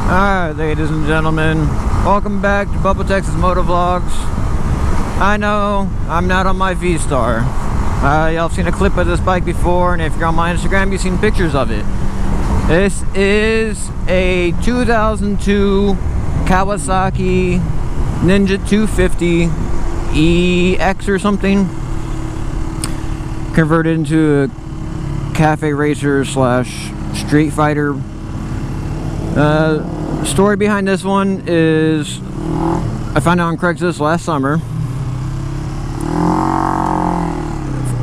Alright, ladies and gentlemen, welcome back to bubbatx's Motovlogs. I know I'm not on my V-Star. Y'all have seen a clip of this bike before, and if you're on my Instagram, you've seen pictures of it. This is a 2002 Kawasaki Ninja 250 EX or something, converted into a cafe racer slash street fighter. Story behind this one is I found it on Craigslist last summer.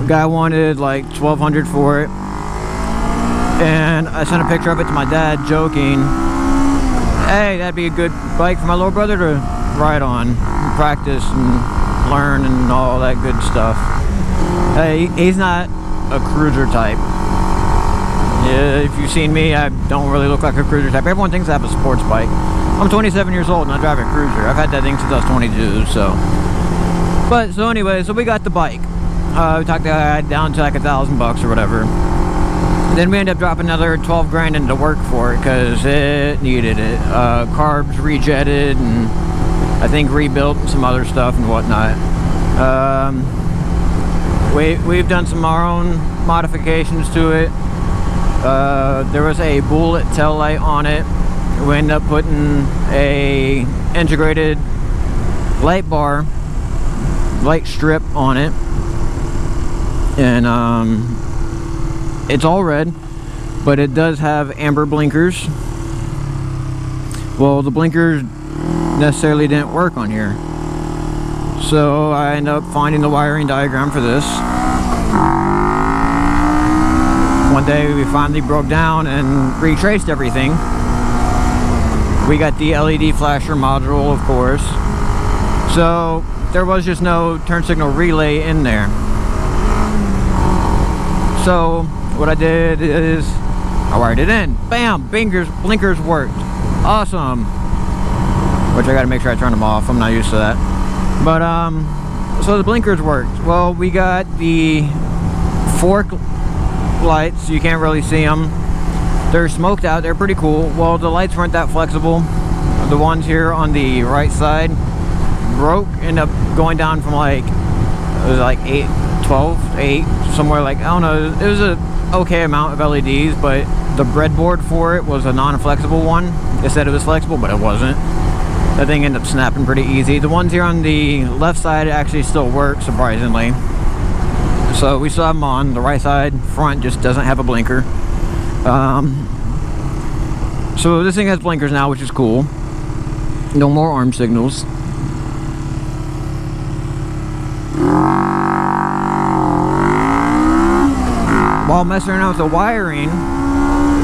A guy wanted like $1,200 for it, and I sent a picture of it to my dad, joking, hey, that'd be a good bike for my little brother to ride on and practice and learn and all that good stuff. Hey, he's not a cruiser type. Yeah, if you've seen me, I don't really look like a cruiser type. Everyone thinks I have a sports bike. I'm 27 years old and I drive a cruiser. I've had that thing since I was 22, so. But, so anyway, so we got the bike. We talked the guy down to like $1,000 or whatever. Then we ended up dropping another 12 grand into work for it because it needed it. Carbs rejetted and I think rebuilt and some other stuff and whatnot. We've done some of our own modifications to it. There was a bullet tail light on it. We ended up putting a integrated light bar, light strip on it, and it's all red, but it does have amber blinkers. Well, the blinkers necessarily didn't work on here, so I ended up finding the wiring diagram for this. One day we finally broke down and retraced everything. We got the LED flasher module, of course. So there was just no turn signal relay in there. So what I did is I wired it in. Bam! Blinkers worked. Awesome. Which I gotta make sure I turn them off. I'm not used to that. But so the blinkers worked. Well, we got the fork lights. You can't really see them. They're smoked out. They're pretty cool. Well, the lights weren't that flexible. The ones here on the right side broke. Ended up going down from like, it was like 8, 12, 8, somewhere like, I don't know. It was a okay amount of LEDs, but the breadboard for it was a non-flexible one. They said it was flexible, but it wasn't. That thing ended up snapping pretty easy. The ones here on the left side actually still work, surprisingly. So we still have them on. The right side front just doesn't have a blinker. So this thing has blinkers now, which is cool. No more arm signals. While messing around with the wiring,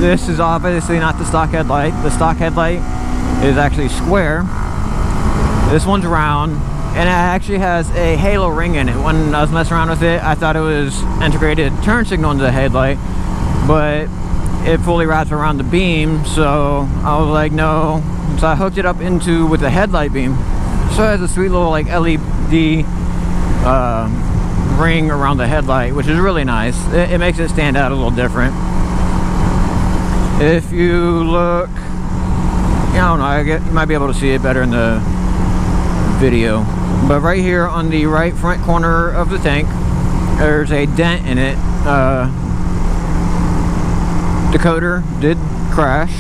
this is obviously not the stock headlight. The stock headlight is actually square. This one's round, and it actually has a halo ring in it. When I was messing around with it, I thought it was integrated turn signal into the headlight, but it fully wraps around the beam, so I was like, no. So I hooked it up with the headlight beam. So it has a sweet little like LED ring around the headlight, which is really nice. It makes it stand out a little different. If you look, I don't know, you might be able to see it better in the video. But right here on the right front corner of the tank, there's a dent in it. Decoder did crash.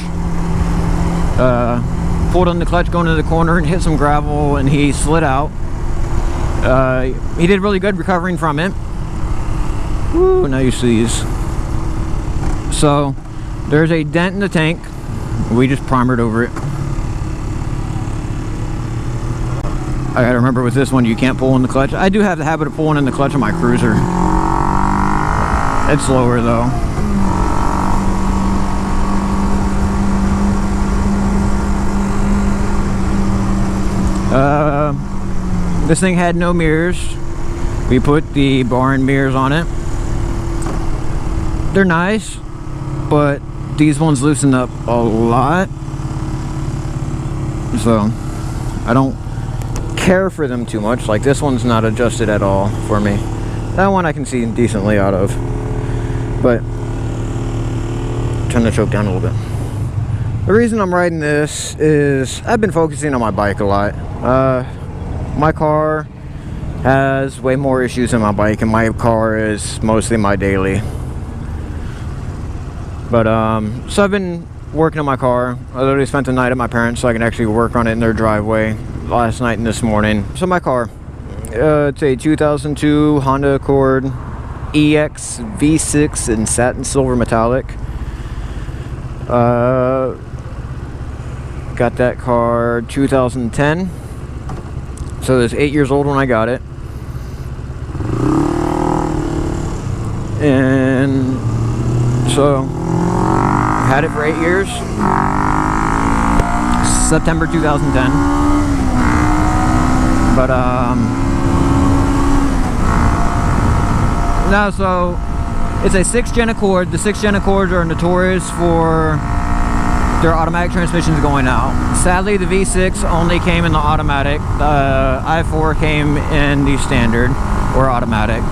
Pulled on the clutch going to the corner and hit some gravel, and he slid out. He did really good recovering from it. Woo, now you see these. So there's a dent in the tank. We just primered over it. I gotta remember with this one, you can't pull in the clutch. I do have the habit of pulling in the clutch on my cruiser. It's slower though. This thing had no mirrors. We put the barn mirrors on it. They're nice, but these ones loosen up a lot. So I don't care for them too much. Like this one's not adjusted at all for me. That one I can see decently out of. But turn the choke down a little bit. The reason I'm riding this is I've been focusing on my bike a lot. My car has way more issues than my bike, and my car is mostly my daily. But so I've been working on my car. I literally spent the night at my parents so I can actually work on it in their driveway last night and this morning. So my car, it's a 2002 Honda Accord EX V6 in satin silver metallic. Got that car 2010. So it was 8 years old when I got it. And so had it for 8 years. September 2010. But no, so it's a 6th gen Accord. The 6th gen Accords are notorious for their automatic transmissions going out. Sadly, the V6 only came in the automatic. The i4 came in the standard or automatic.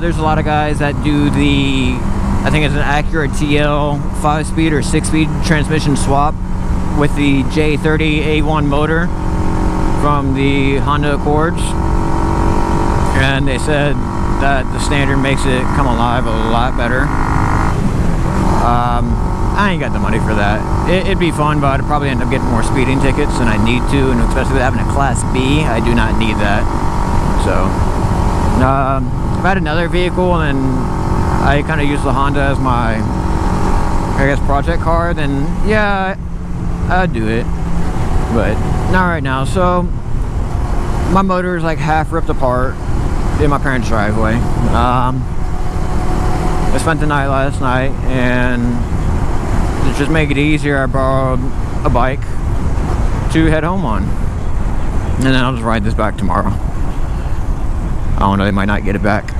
There's a lot of guys that do the, I think it's an Acura TL 5-speed or 6-speed transmission swap with the J30A1 motor from the Honda Accords, and they said that the standard makes it come alive a lot better. I ain't got the money for that. It'd be fun, but I'd probably end up getting more speeding tickets than I need to, and especially with having a Class B, I do not need that. So, if I had another vehicle and I kind of use the Honda as my, I guess, project car, then yeah, I'd do it. But not right now. So, my motor is like half ripped apart in my parents' driveway. I spent the night last night, and to just make it easier, I borrowed a bike to head home on, and then I'll just ride this back tomorrow. I don't know, they might not get it back.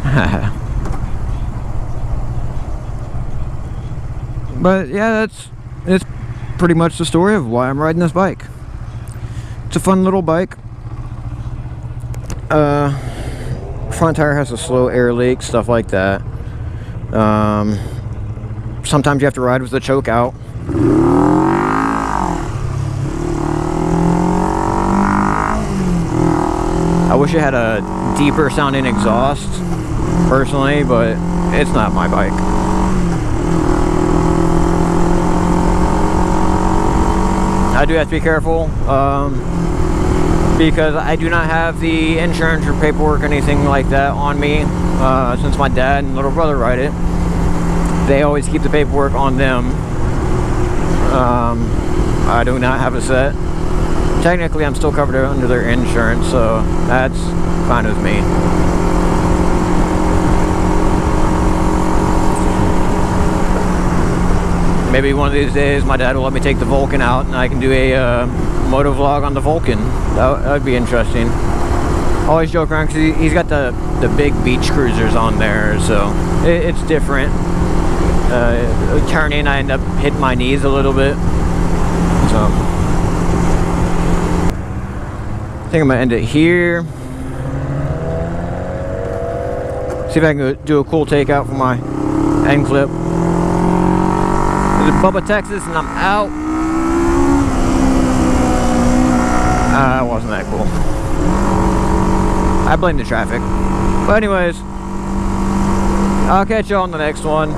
But yeah, it's pretty much the story of why I'm riding this bike. It's a fun little bike. Front tire has a slow air leak, stuff like that. Sometimes you have to ride with the choke out. I wish it had a deeper sounding exhaust, personally, but it's not my bike. I do have to be careful, because I do not have the insurance or paperwork or anything like that on me. Since my dad and little brother ride it, they always keep the paperwork on them. I do not have a set. Technically, I'm still covered under their insurance, so that's fine with me. Maybe one of these days my dad will let me take the Vulcan out and I can do a moto vlog on the Vulcan. That would be interesting. Always joke around because he's got the big beach cruisers on there, so it's different. Turning, I end up hitting my knees a little bit. So I think I'm gonna end it here. See if I can do a cool takeout for my end clip. This is bubbatx, and I'm out. That wasn't that cool. I blame the traffic. But anyways, I'll catch you on the next one.